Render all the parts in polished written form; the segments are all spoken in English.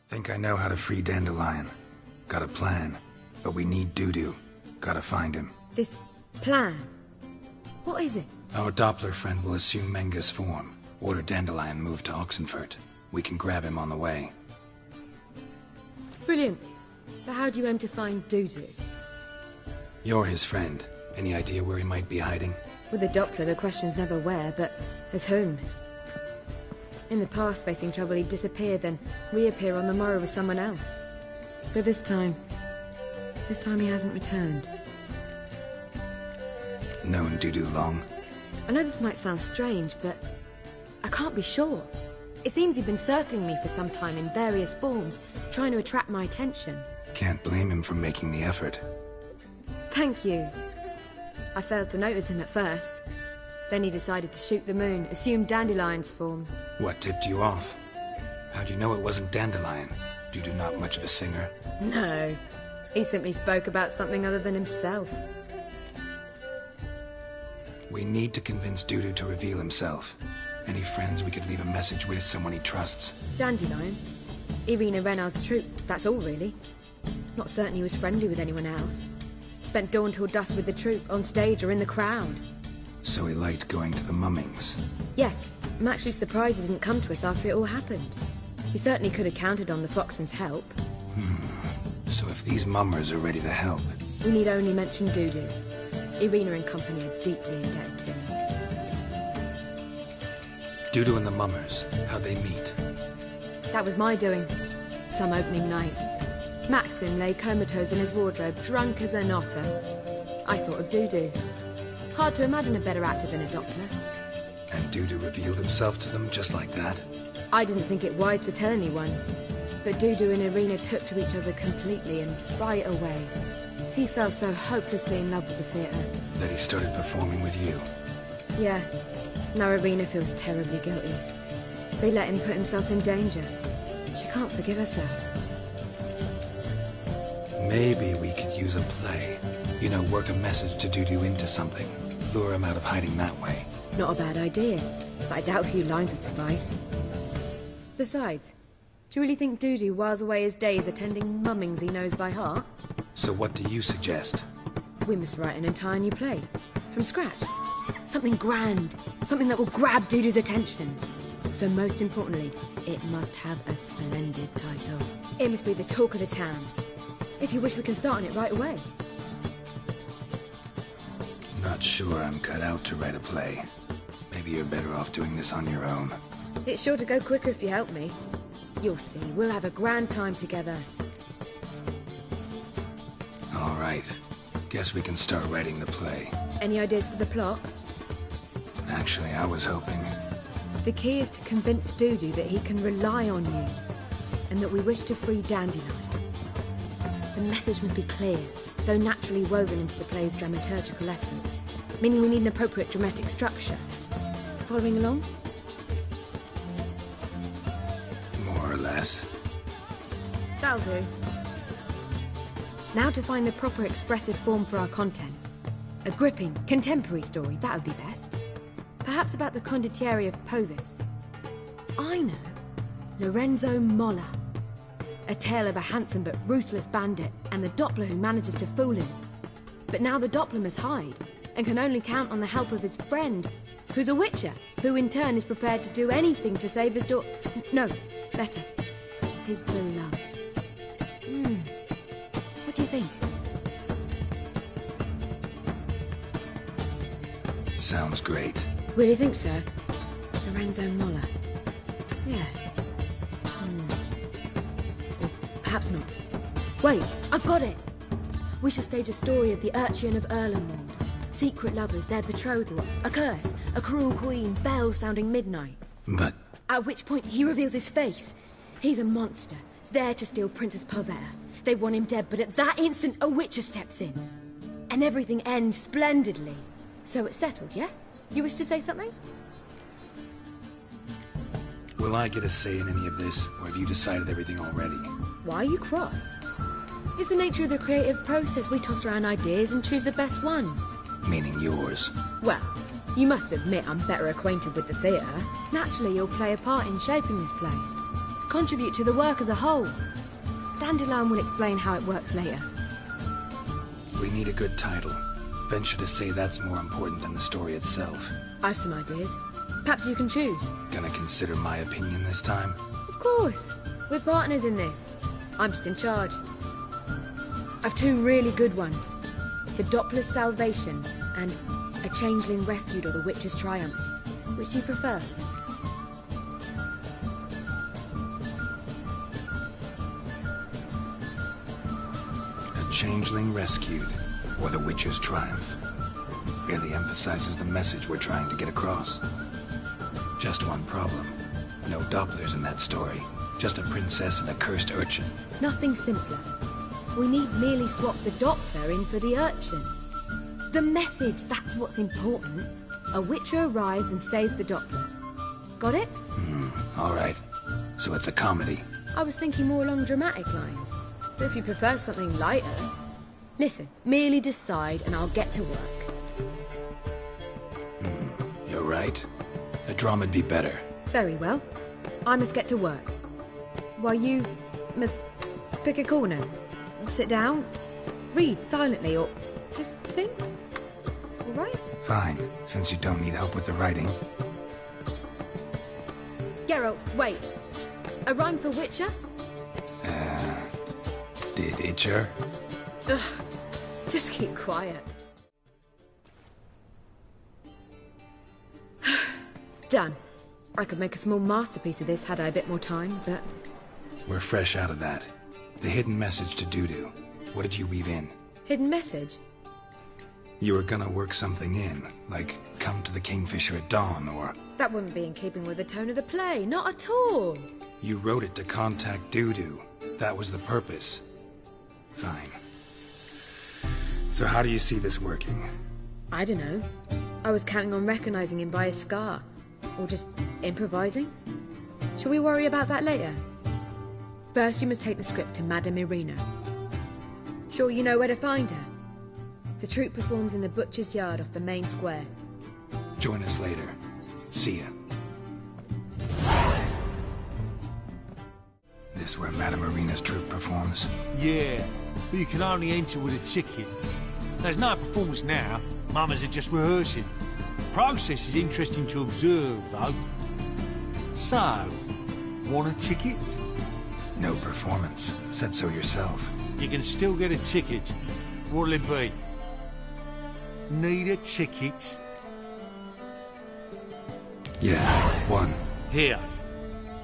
Think I know how to free Dandelion. Got a plan, but we need Dudu. Gotta find him. This plan? What is it? Our Doppler friend will assume Menga's form. Order Dandelion moved to Oxenfurt. We can grab him on the way. Brilliant. But how do you aim to find Dudu? You're his friend. Any idea where he might be hiding? With the Doppler, the question's never where, but as whom? In the past, facing trouble, he'd disappear, then reappear on the morrow with someone else. But this time he hasn't returned. Known Dudu long? I know this might sound strange, but I can't be sure. It seems he'd been circling me for some time in various forms, trying to attract my attention. Can't blame him for making the effort. Thank you. I failed to notice him at first. Then he decided to shoot the moon, assume Dandelion's form. What tipped you off? How'd you know it wasn't Dandelion? Dudu not much of a singer? No. He simply spoke about something other than himself. We need to convince Dudu to reveal himself. Any friends we could leave a message with, someone he trusts? Dandelion. Irina Renard's troupe, that's all really. Not certain he was friendly with anyone else. Spent dawn till dusk with the troupe, on stage or in the crowd. So he liked going to the mummings? Yes. I'm actually surprised he didn't come to us after it all happened. He certainly could have counted on the Foxen's help. So if these mummers are ready to help... We need only mention Dudu. Irina and company are deeply indebted to him. Dudu and the mummers, how'd they meet? That was my doing. Some opening night. Maxim lay comatose in his wardrobe, drunk as an otter. I thought of Dudu. Hard to imagine a better actor than a Doppler. And Dudu revealed himself to them just like that? I didn't think it wise to tell anyone. But Dudu and Irina took to each other completely and right away. He fell so hopelessly in love with the theatre. That he started performing with you? Yeah. Now Irina feels terribly guilty. They let him put himself in danger. She can't forgive herself. Maybe we could use a play. You know, work a message to Dudu into something. Lure him out of hiding that way. Not a bad idea, but I doubt a few lines would suffice. Besides, do you really think Dudu whiles away his days attending mummings he knows by heart? So what do you suggest? We must write an entire new play. From scratch. Something grand. Something that will grab Dudu's attention. So most importantly, it must have a splendid title. It must be the talk of the town. If you wish, we can start on it right away. Not sure I'm cut out to write a play. Maybe you're better off doing this on your own. It's sure to go quicker if you help me. You'll see, we'll have a grand time together. All right. Guess we can start writing the play. Any ideas for the plot? Actually, I was hoping... The key is to convince Dudu that he can rely on you, and that we wish to free Dandelion. The message must be clear, though naturally woven into the play's dramaturgical essence, meaning we need an appropriate dramatic structure. Following along? More or less. That'll do. Now to find the proper expressive form for our content. A gripping, contemporary story, that would be best. Perhaps about the condottieri of Povis. I know. Lorenzo Molla. A tale of a handsome but ruthless bandit and the Doppler who manages to fool him. But now the Doppler must hide and can only count on the help of his friend, who's a witcher, who in turn is prepared to do anything to save his No, better. His beloved. What do you think? Sounds great. Really think so? Lorenzo Molla. Yeah. Or perhaps not. Wait, I've got it! We shall stage a story of the Urchin of Erlenwald. Secret lovers, their betrothal, a curse, a cruel queen, bells sounding midnight. But... At which point he reveals his face. He's a monster, there to steal Princess Pavera. They want him dead, but at that instant a witcher steps in. And everything ends splendidly. So it's settled, yeah? You wish to say something? Will I get a say in any of this, or have you decided everything already? Why are you cross? It's the nature of the creative process. We toss around ideas and choose the best ones. Meaning yours. Well, you must admit I'm better acquainted with the theatre. Naturally, you'll play a part in shaping this play. Contribute to the work as a whole. Dandelion will explain how it works later. We need a good title. Venture to say that's more important than the story itself. I've some ideas. Perhaps you can choose. Gonna consider my opinion this time? Of course. We're partners in this. I'm just in charge. I've two really good ones. The Doppler's Salvation and A Changeling Rescued or The Witch's Triumph. Which do you prefer? A Changeling Rescued or The Witch's Triumph. Really emphasizes the message we're trying to get across. Just one problem. No Dopplers in that story. Just a princess and a cursed urchin. Nothing simpler. We need merely swap the Doppler in for the urchin. The message, that's what's important. A witcher arrives and saves the Doppler. Got it? Alright. So it's a comedy. I was thinking more along dramatic lines. But if you prefer something lighter... Listen, merely decide and I'll get to work. You're right. A drama'd be better. Very well. I must get to work. While you must pick a corner. Sit down, read silently, or just think. All right? Fine, since you don't need help with the writing. Geralt, wait. A rhyme for Witcher? Did Itcher? Ugh, just keep quiet. Done. I could make a small masterpiece of this had I a bit more time, but... We're fresh out of that. The hidden message to Dudu. What did you weave in? Hidden message? You were gonna work something in, like come to the Kingfisher at dawn, or... That wouldn't be in keeping with the tone of the play, not at all. You wrote it to contact Dudu. That was the purpose. Fine. So how do you see this working? I don't know. I was counting on recognizing him by his scar. Or just improvising. Shall we worry about that later? First, you must take the script to Madame Irina. Sure you know where to find her? The troupe performs in the butcher's yard off the main square. Join us later. See ya. This where Madame Irina's troupe performs? Yeah, but you can only enter with a ticket. There's no performance now. Mamas are just rehearsing. The process is interesting to observe, though. So, want a ticket? No performance. Said so yourself. You can still get a ticket. What'll it be? Need a ticket? Yeah, one. Here.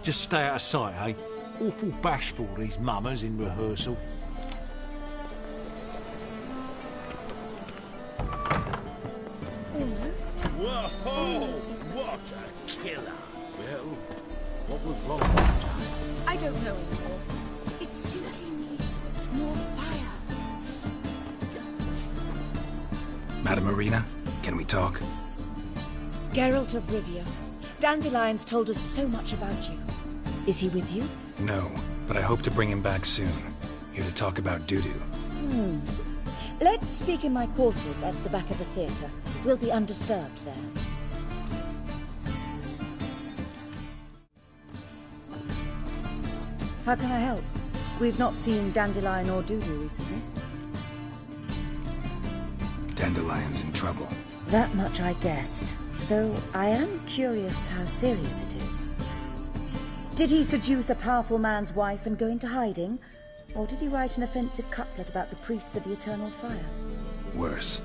Just stay out of sight, eh? Awful bashful, these mamas in rehearsal. Whoa! What a killer! Well, what was wrong with time? I don't know anymore. It simply needs more fire. Madame Irina, can we talk? Geralt of Rivia, Dandelion's told us so much about you. Is he with you? No, but I hope to bring him back soon. Here to talk about Dudu. Let's speak in my quarters at the back of the theatre. We'll be undisturbed there. How can I help? We've not seen Dandelion or Dudu recently. Dandelion's in trouble. That much I guessed, though I am curious how serious it is. Did he seduce a powerful man's wife and go into hiding? Or did he write an offensive couplet about the priests of the eternal fire? Worse.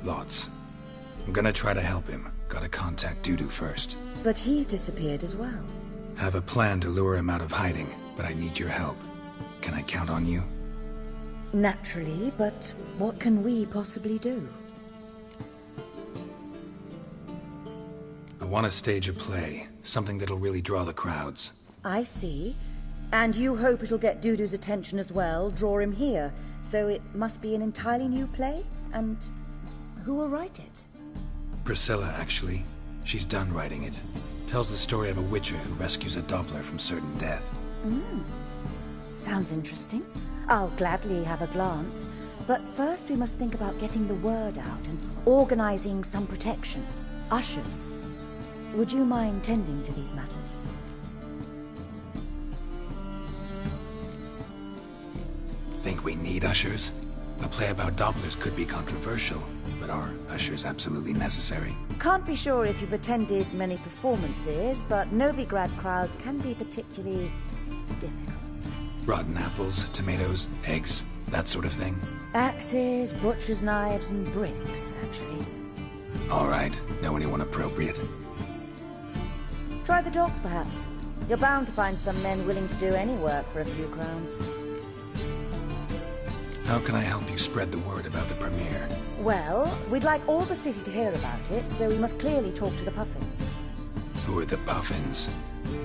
Lots. I'm gonna try to help him. Gotta contact Dudu first. But he's disappeared as well. Have a plan to lure him out of hiding, but I need your help. Can I count on you? Naturally, but what can we possibly do? I want to stage a play. Something that'll really draw the crowds. I see. And you hope it'll get Dudu's attention as well, draw him here. So it must be an entirely new play? And who will write it? Priscilla, actually. She's done writing it. Tells the story of a witcher who rescues a Doppler from certain death. Sounds interesting. I'll gladly have a glance. But first we must think about getting the word out and organizing some protection. Ushers. Would you mind tending to these matters? Think we need ushers? A play about Dopplers could be controversial, but are ushers absolutely necessary? Can't be sure if you've attended many performances, but Novigrad crowds can be particularly difficult. Rotten apples, tomatoes, eggs, that sort of thing? Axes, butcher's knives, and bricks, actually. All right. Know anyone appropriate? Try the dogs, perhaps. You're bound to find some men willing to do any work for a few crowns. How can I help you spread the word about the premiere? Well, we'd like all the city to hear about it, so we must clearly talk to the Puffins. Who are the Puffins?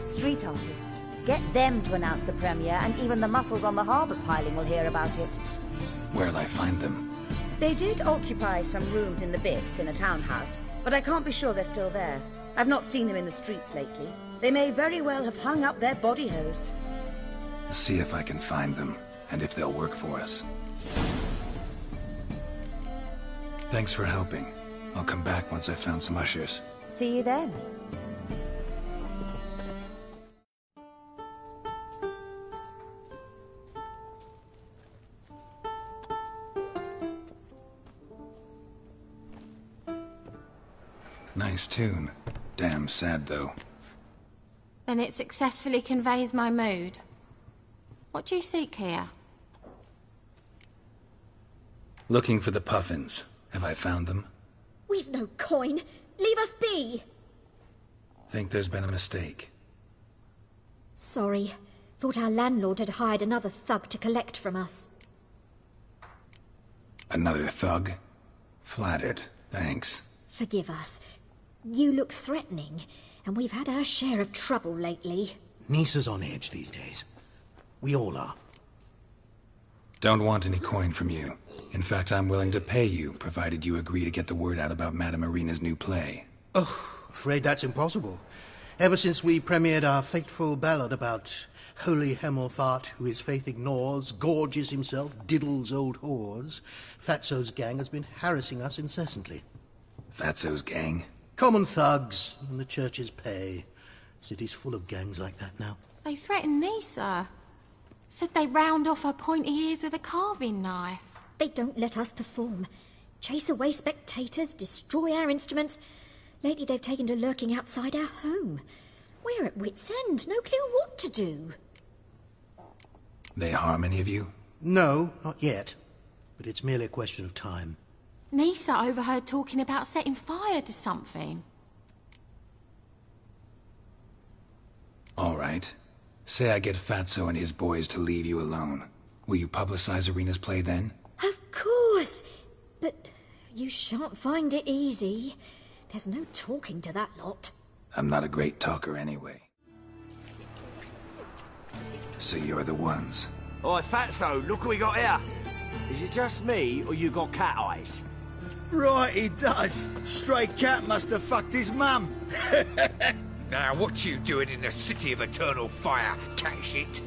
Street artists. Get them to announce the premiere, and even the muscles on the harbour piling will hear about it. Where'll I find them? They did occupy some rooms in the Bits in a townhouse, but I can't be sure they're still there. I've not seen them in the streets lately. They may very well have hung up their body hose. See if I can find them, and if they'll work for us. Thanks for helping. I'll come back once I've found some ushers. See you then. Nice tune. Damn sad, though. Then it successfully conveys my mood. What do you seek here? Looking for the Puffins. Have I found them? We've no coin. Leave us be. Think there's been a mistake. Sorry. Thought our landlord had hired another thug to collect from us. Another thug? Flattered. Thanks. Forgive us. You look threatening, and we've had our share of trouble lately. Nisa's on edge these days. We all are. Don't want any coin from you. In fact, I'm willing to pay you, provided you agree to get the word out about Madame Irina's new play. Oh, afraid that's impossible. Ever since we premiered our fateful ballad about Holy Hemelfart, who his faith ignores, gorges himself, diddles old whores, Fatso's gang has been harassing us incessantly. Fatso's gang? Common thugs, in the church's pay. City's full of gangs like that now. They threatened Nisa. Said they'd round off her pointy ears with a carving knife. They don't let us perform. Chase away spectators, destroy our instruments. Lately they've taken to lurking outside our home. We're at wit's end, no clue what to do. They harm any of you? No, not yet. But it's merely a question of time. Nisa overheard talking about setting fire to something. All right. Say I get Fatso and his boys to leave you alone. Will you publicize Irina's play then? Of course! But you shan't find it easy. There's no talking to that lot. I'm not a great talker anyway. So you're the ones. Oi, Fatso, look what we got here. Is it just me, or you got cat eyes? Right, he does. Stray cat must have fucked his mum. Now, what you doing in the city of eternal fire, cat shit?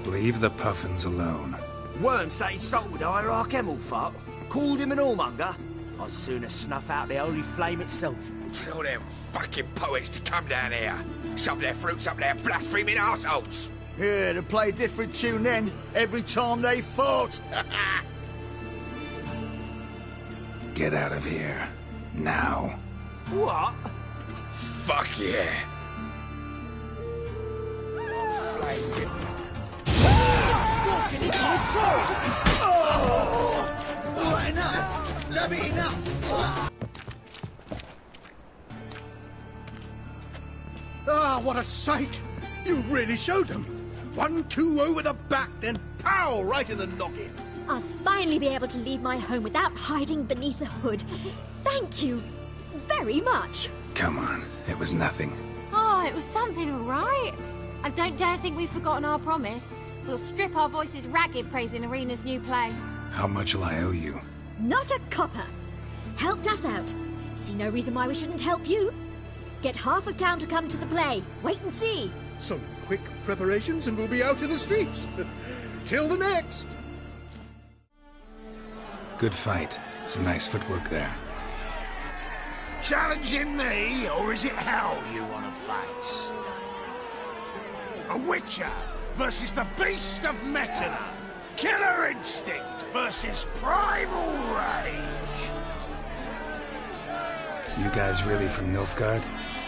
Leave the Puffins alone. Worms that insulted Hierarch Hemelfart, called him an whoremonger. I'd sooner snuff out the holy flame itself. Tell them fucking poets to come down here. Shove their fruits up their blaspheming arseholes. Yeah, to play a different tune then, every time they fought. Get out of here. Now. What? Fuck yeah. Walking into the sword! Right, enough. Damn it, enough. Ah, what a sight. You really showed them. 1-2 over the back, then pow, right in the noggin. I'll finally be able to leave my home without hiding beneath a hood. Thank you very much. Come on, it was nothing. Oh, it was something, all right. And don't dare think we've forgotten our promise. We'll strip our voices ragged praising Irina's new play. How much will I owe you? Not a copper. Helped us out. See no reason why we shouldn't help you. Get half of town to come to the play. Wait and see. Some quick preparations and we'll be out in the streets. Till the next! Good fight. Some nice footwork there. Challenging me, or is it hell you want to face? A Witcher versus the Beast of Metina. Killer instinct versus primal rage. You guys really from Nilfgaard?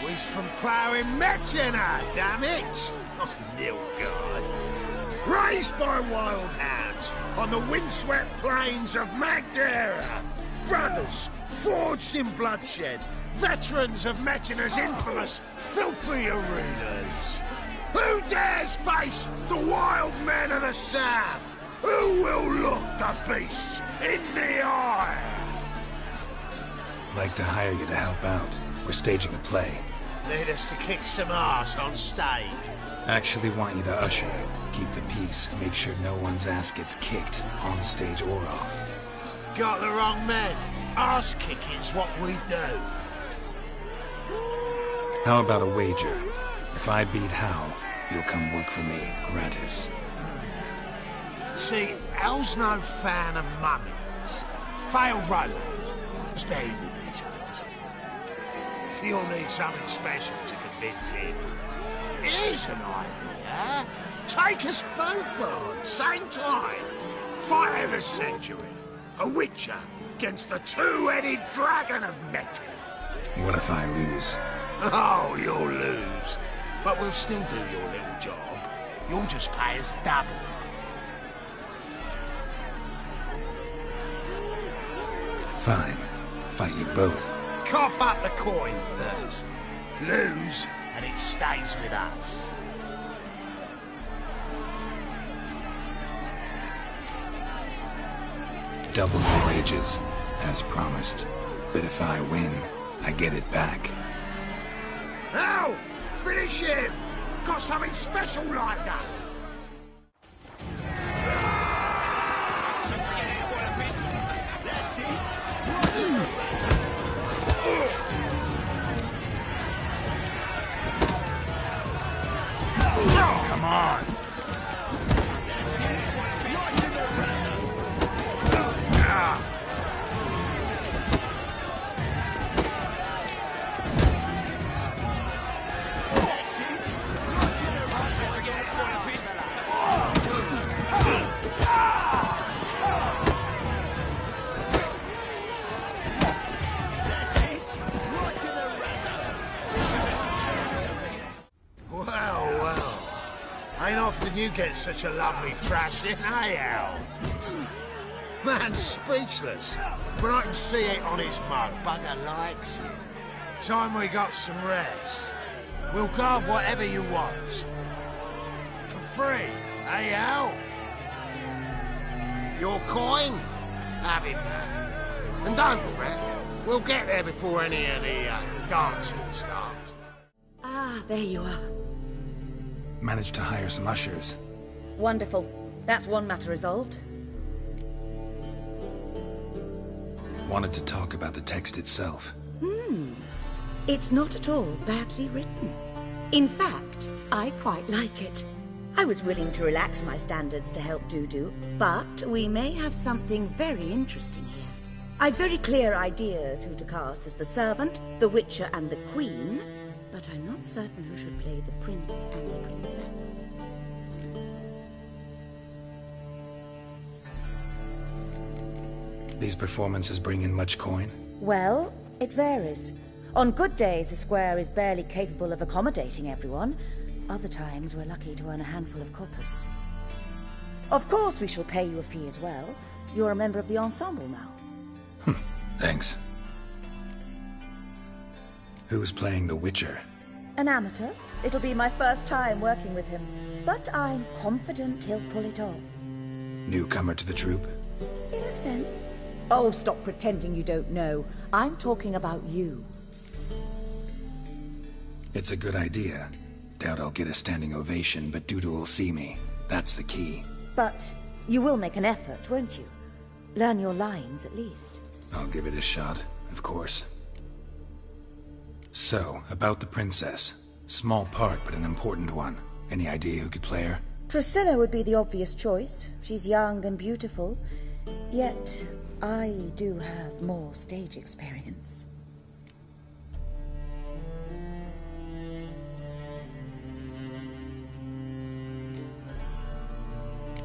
We's from ploughing Metina, damn it! Oh, Nilfgaard. Raised by wild hounds on the windswept plains of Magdera. Brothers, forged in bloodshed. Veterans of Metina's infamous, filthy arenas. Who dares face the wild men of the south? Who will look the beasts in the eye? Like to hire you to help out. We're staging a play. Need us to kick some ass on stage. Actually want you to usher, keep the peace, make sure no one's ass gets kicked, on stage or off. Got the wrong men. Ass kicking's what we do. How about a wager? If I beat Hal, you'll come work for me, gratis. See, Hal's no fan of mummies. Failed romance. Spare you the details. You'll need something special to convince him. Here's an idea. Take us both on, same time. Fight of the century. A Witcher against the two-headed dragon of Metina. What if I lose? Oh, you'll lose. But we'll still do your little job. You'll just pay us double. Fine. Fight you both. Cough up the coin first. Lose, and it stays with us. Double your wages, as promised. But if I win, I get it back. Now, finish him! Got something special like that! That's it! Come on! Ain't often you get such a lovely thrashing, eh, Al? Man's speechless, but I can see it on his mug. Bugger likes it. Time we got some rest. We'll guard whatever you want. For free, eh, Al? Your coin? Have it back. And don't fret, we'll get there before any of the dancing starts. Ah, there you are. Managed to hire some ushers. Wonderful. That's one matter resolved. Wanted to talk about the text itself. It's not at all badly written. In fact, I quite like it. I was willing to relax my standards to help Dudu, but we may have something very interesting here. I've very clear ideas who to cast as the servant, the Witcher and the Queen, but I'm not certain who should play the prince and the princess. These performances bring in much coin? Well, it varies. On good days, the square is barely capable of accommodating everyone. Other times, we're lucky to earn a handful of coppers. Of course, we shall pay you a fee as well. You're a member of the ensemble now. Thanks. Who's playing the Witcher? An amateur. It'll be my first time working with him, but I'm confident he'll pull it off. Newcomer to the troupe? In a sense. Oh, stop pretending you don't know. I'm talking about you. It's a good idea. Doubt I'll get a standing ovation, but Dudu will see me. That's the key. But you will make an effort, won't you? Learn your lines, at least. I'll give it a shot, of course. So, about the princess. Small part, but an important one. Any idea who could play her? Priscilla would be the obvious choice. She's young and beautiful. Yet, I do have more stage experience.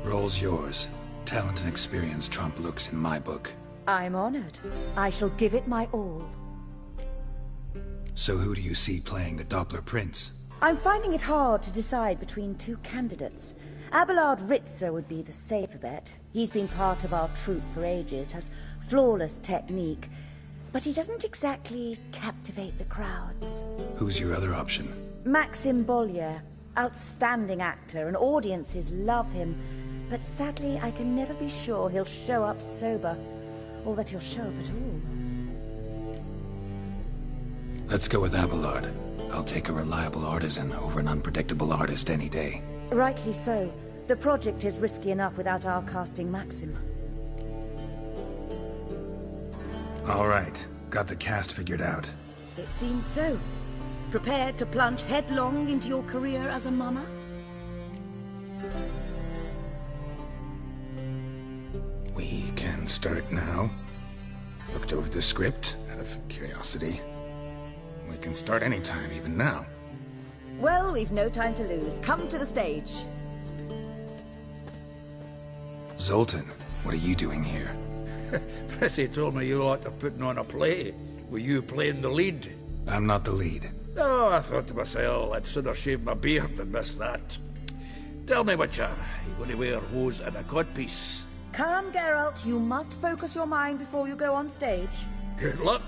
Role's yours. Talent and experience trump looks in my book. I'm honored. I shall give it my all. So who do you see playing the Doppler Prince? I'm finding it hard to decide between two candidates. Abelard Ritzer would be the safer bet. He's been part of our troupe for ages, has flawless technique, but he doesn't exactly captivate the crowds. Who's your other option? Maxim Bollier, outstanding actor, and audiences love him, but sadly I can never be sure he'll show up sober, or that he'll show up at all. Let's go with Abelard. I'll take a reliable artisan over an unpredictable artist any day. Rightly so. The project is risky enough without our casting Maxim. All right. Got the cast figured out. It seems so. Prepared to plunge headlong into your career as a mama? We can start now. Looked over the script, out of curiosity. We can start anytime, even now. Well, we've no time to lose. Come to the stage. Zoltan, what are you doing here? Prissy told me you ought to putting on a play. Were you playing the lead? I'm not the lead. Oh, I thought to myself, I'd sooner shave my beard than miss that. Tell me, Witcher, you going to wear hose and a codpiece? Calm, Geralt. You must focus your mind before you go on stage. Good luck.